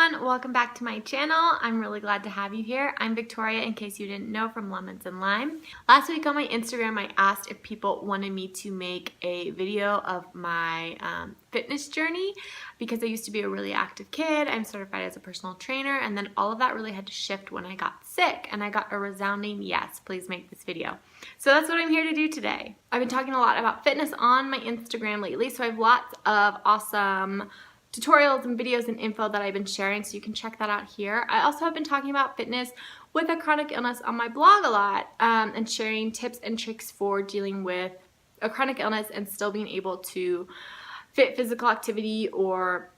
everyone, welcome back to my channel. I'm really glad to have you here. I'm Victoria, in case you didn't know, from Lemons and Lime. Last week on my Instagram I asked if people wanted me to make a video of my fitness journey because I used to be a really active kid. I'm certified as a personal trainer, and then all of that really had to shift when I got sick, and I got a resounding yes, please make this video. So that's what I'm here to do today. I've been talking a lot about fitness on my Instagram lately, so I have lots of awesome tutorials and videos and info that I've been sharing, so you can check that out here. I also have been talking about fitness with a chronic illness on my blog a lot, and sharing tips and tricks for dealing with a chronic illness and still being able to fit physical activity or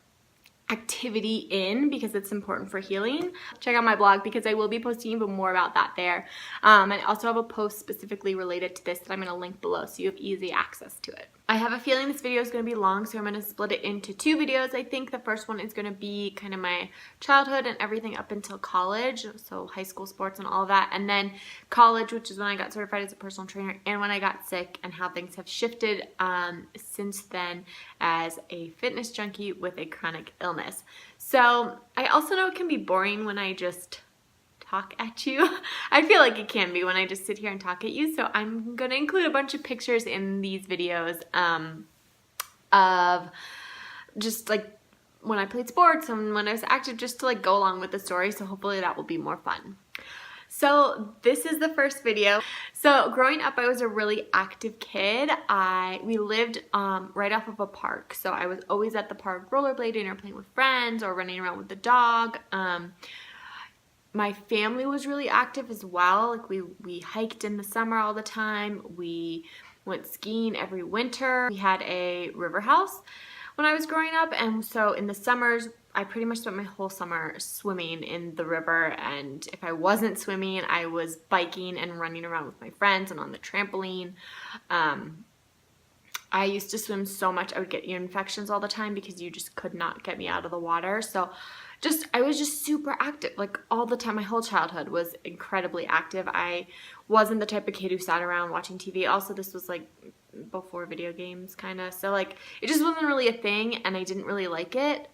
activity in, because it's important for healing. Check out my blog because I will be posting even more about that there. I also have a post specifically related to this that I'm going to link below so you have easy access to it. I have a feeling this video is going to be long, so I'm going to split it into two videos. I think the first one is going to be kind of my childhood and everything up until college, so high school sports and all of that, and then college, which is when I got certified as a personal trainer and when I got sick, and how things have shifted since then as a fitness junkie with a chronic illness. So I also know it can be boring when I just talk at you. I feel like it can be when I just sit here and talk at you, so I'm going to include a bunch of pictures in these videos of just like when I played sports and when I was active, just to like go along with the story, so hopefully that will be more fun. So this is the first video. So growing up, I was a really active kid. We lived right off of a park, so I was always at the park rollerblading or playing with friends or running around with the dog. My family was really active as well. Like we hiked in the summer all the time. We went skiing every winter. We had a river house when I was growing up, and so in the summers I pretty much spent my whole summer swimming in the river, and if I wasn't swimming, I was biking and running around with my friends and on the trampoline. I used to swim so much I would get ear infections all the time because you just could not get me out of the water. So I was just super active, like all the time. My whole childhood was incredibly active. I wasn't the type of kid who sat around watching TV. Also, this was like before video games, kind of. So like it just wasn't really a thing, and I didn't really like it.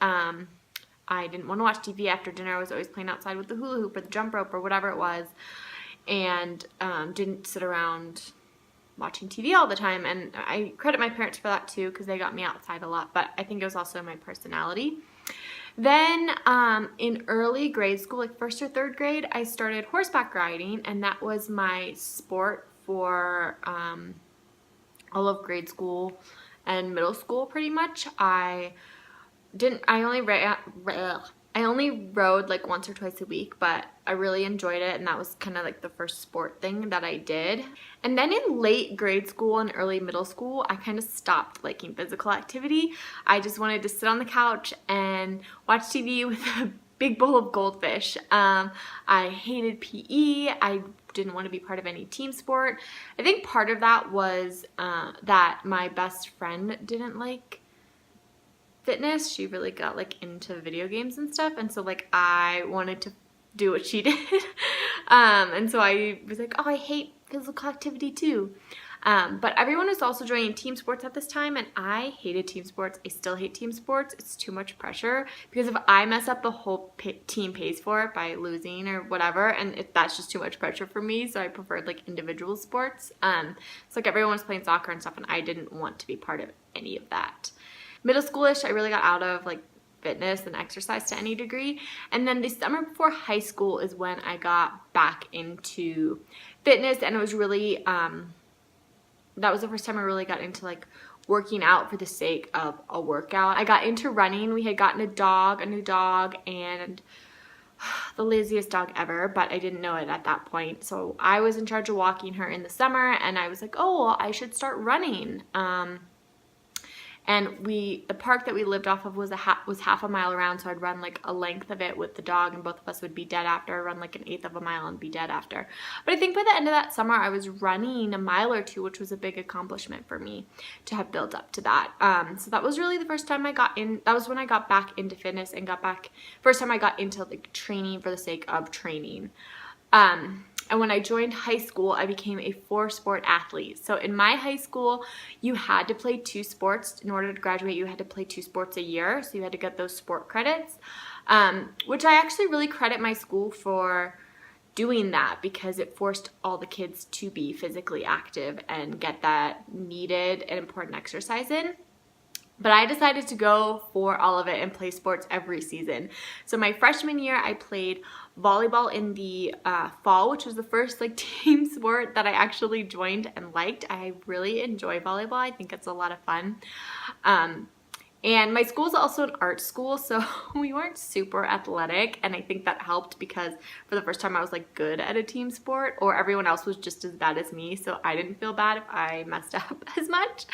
I didn't want to watch TV after dinner. I was always playing outside with the hula hoop or the jump rope or whatever it was, and didn't sit around watching TV all the time. And I credit my parents for that too, because they got me outside a lot, but I think it was also my personality. Then in early grade school, like first or third grade, I started horseback riding, and that was my sport for all of grade school and middle school pretty much. I only rode like once or twice a week, but I really enjoyed it, and that was kind of like the first sport thing that I did. And then in late grade school and early middle school, I kind of stopped liking physical activity. I just wanted to sit on the couch and watch TV with a big bowl of goldfish. I hated PE. I didn't want to be part of any team sport. I think part of that was that my best friend didn't like fitness. She really got like into video games and stuff, and so like I wanted to do what she did. And so I was like, oh, I hate physical activity too. But everyone was also joining team sports at this time, and I hated team sports. I still hate team sports. It's too much pressure, because if I mess up, the whole team pays for it by losing or whatever, and that's just too much pressure for me. So I preferred like individual sports. So like everyone was playing soccer and stuff, and I didn't want to be part of any of that. Middle schoolish, I really got out of like fitness and exercise to any degree. And then the summer before high school is when I got back into fitness, and it was really, that was the first time I really got into like working out for the sake of a workout. I got into running. We had gotten a new dog, and the laziest dog ever, but I didn't know it at that point. So I was in charge of walking her in the summer, and I was like, oh, well, I should start running. And the park that we lived off of was half a mile around, so I'd run like a length of it with the dog, and both of us would be dead after. I'd run like an eighth of a mile and be dead after. But I think by the end of that summer, I was running a mile or two, which was a big accomplishment for me to have built up to that. So that was really the first time I got in. That was when I got back into fitness and first time I got into like training for the sake of training. And when I joined high school, I became a 4-sport athlete. So in my high school, you had to play 2 sports. In order to graduate, you had to play 2 sports a year. So you had to get those sport credits, which I actually really credit my school for doing that, because it forced all the kids to be physically active and get that needed and important exercise in. But I decided to go for all of it and play sports every season. So my freshman year, I played volleyball in the fall, which was the first like team sport that I actually joined and liked. I really enjoy volleyball. I think it's a lot of fun. And my school is also an art school, so we weren't super athletic, and I think that helped because for the first time I was like good at a team sport, or everyone else was just as bad as me, so I didn't feel bad if I messed up as much.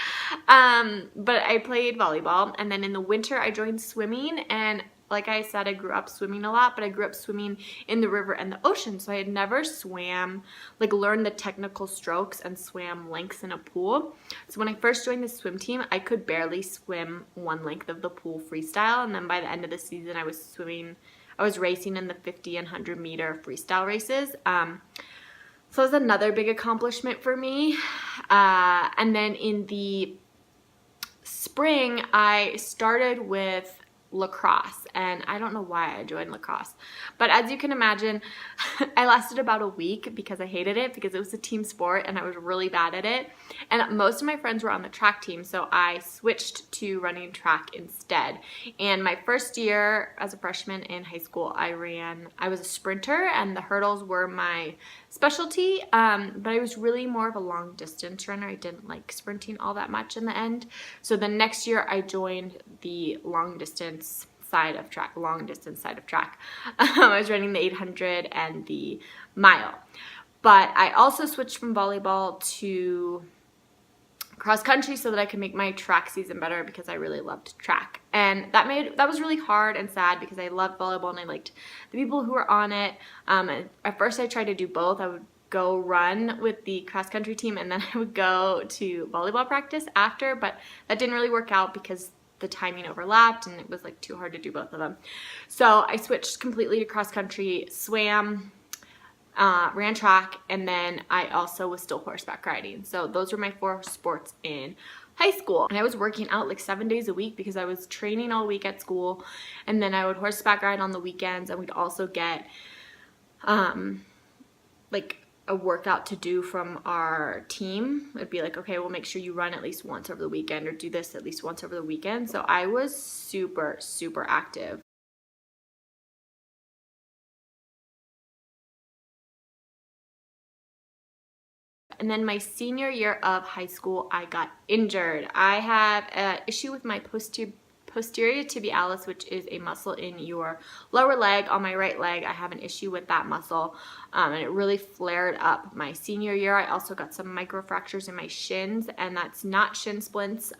But I played volleyball, and then in the winter I joined swimming, and like I said, I grew up swimming a lot, but I grew up swimming in the river and the ocean, so I had never swam, like learned the technical strokes and swam lengths in a pool. So when I first joined the swim team, I could barely swim one length of the pool freestyle, and then by the end of the season, I was racing in the 50 and 100 meter freestyle races. So it was another big accomplishment for me. And then in the spring, I started with lacrosse, and I don't know why I joined lacrosse, but as you can imagine, I lasted about a week because I hated it, because it was a team sport and I was really bad at it, and most of my friends were on the track team, so I switched to running track instead. And my first year as a freshman in high school, I was a sprinter, and the hurdles were my specialty, but I was really more of a long distance runner. I didn't like sprinting all that much in the end. So the next year I joined the long distance side of track. I was running the 800 and the mile. But I also switched from volleyball to cross country so that I could make my track season better, because I really loved track. And that was really hard and sad, because I loved volleyball and I liked the people who were on it. At first I tried to do both. I would go run with the cross country team, and then I would go to volleyball practice after, but that didn't really work out because the timing overlapped and it was like too hard to do both of them. So I switched completely to cross country, swam, ran track, and then I also was still horseback riding. So those were my 4 sports in high school. And I was working out like 7 days a week because I was training all week at school, and then I would horseback ride on the weekends, and we'd also get like a workout to do from our team. It'd be like, okay, we'll make sure you run at least once over the weekend, or do this at least once over the weekend. So I was super, super active. And then my senior year of high school, I got injured. I have an issue with my posterior tibialis, which is a muscle in your lower leg. On my right leg, I have an issue with that muscle, and it really flared up my senior year. I also got some microfractures in my shins, and that's not shin splints.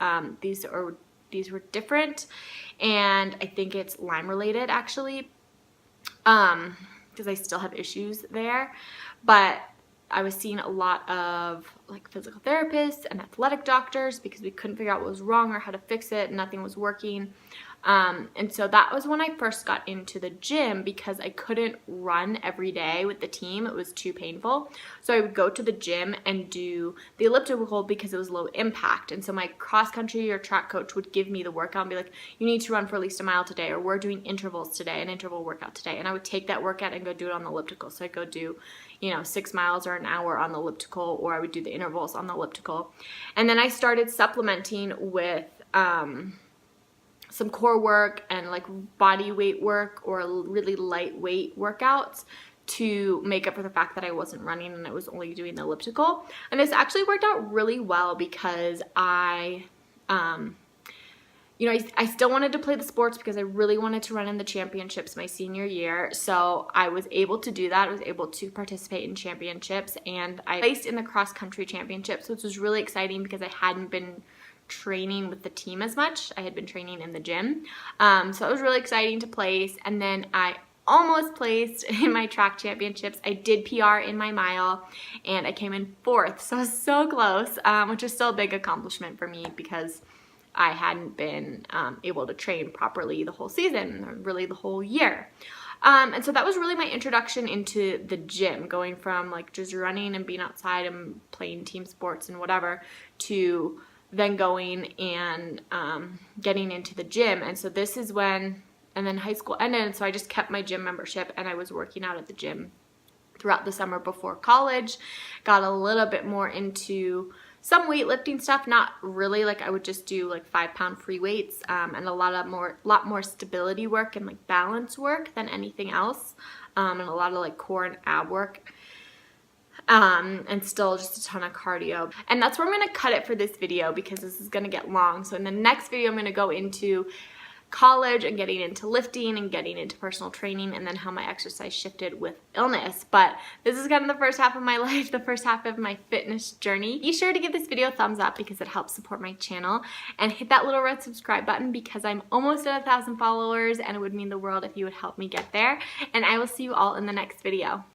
These were different, and I think it's Lyme related actually, because I still have issues there. But I was seeing a lot of like physical therapists and athletic doctors because we couldn't figure out what was wrong or how to fix it. Nothing was working. And so that was when I first got into the gym, because I couldn't run every day with the team. It was too painful. So I would go to the gym and do the elliptical because it was low impact. And so my cross country or track coach would give me the workout and be like, you need to run for at least a mile today, or we're doing intervals today, an interval workout today. And I would take that workout and go do it on the elliptical. So I'd go do, 6 miles or an hour on the elliptical, or I would do the intervals on the elliptical. And then I started supplementing with some core work and like body weight work or really lightweight workouts to make up for the fact that I wasn't running and I was only doing the elliptical. And this actually worked out really well because I still wanted to play the sports because I really wanted to run in the championships my senior year. So I was able to do that. I was able to participate in championships, and I placed in the cross country championships, which was really exciting because I hadn't been training with the team as much. I had been training in the gym. So it was really exciting to place. And then I almost placed in my track championships. I did PR in my mile and I came in 4th. So I was so close, which is still a big accomplishment for me because I hadn't been able to train properly the whole season, or really the whole year. And so that was really my introduction into the gym, going from like just running and being outside and playing team sports and whatever to then going and getting into the gym. And so this is when, and then high school ended, and so I just kept my gym membership and I was working out at the gym throughout the summer before college. Got a little bit more into some weightlifting stuff, not really, like I would just do like 5-pound free weights and a lot more stability work and like balance work than anything else, and a lot of like core and ab work. And still just a ton of cardio. And that's where I'm going to cut it for this video because this is going to get long. So in the next video, I'm going to go into college and getting into lifting and getting into personal training, and then how my exercise shifted with illness. But this is kind of the first half of my life, the first half of my fitness journey. Be sure to give this video a thumbs up because it helps support my channel, and hit that little red subscribe button because I'm almost at 1,000 followers and it would mean the world if you would help me get there. And I will see you all in the next video.